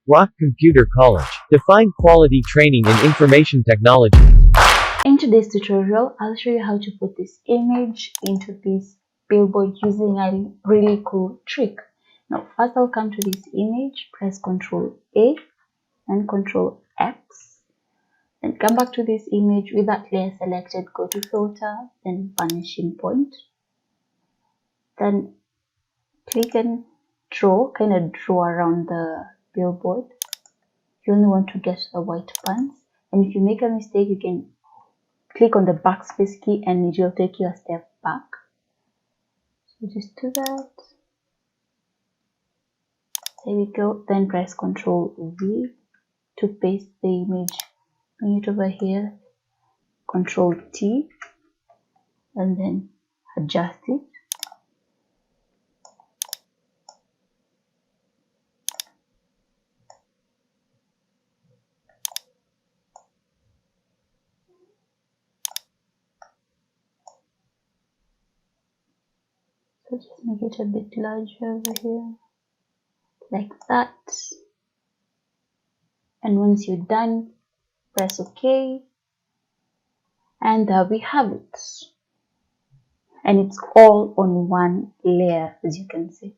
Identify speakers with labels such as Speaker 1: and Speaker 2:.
Speaker 1: Rock Computer College. Define quality training in information technology.
Speaker 2: In today's tutorial, I'll show you how to put this image into this billboard using a really cool trick. Now, first I'll come to this image, press Ctrl A and Ctrl X, and come back to this image with that layer selected, go to Filter, then Vanishing Point. Then click and draw, kind of draw around the billboard. You only want to get the white pants, and if you make a mistake, you can click on the backspace key and it will take you a step back. So just do that. There we go. Then press Ctrl V to paste the image. Bring it over here. Ctrl T and then adjust it. So just make it a bit larger over here, like that. And once you're done, press OK. And there we have it. And it's all on one layer, as you can see.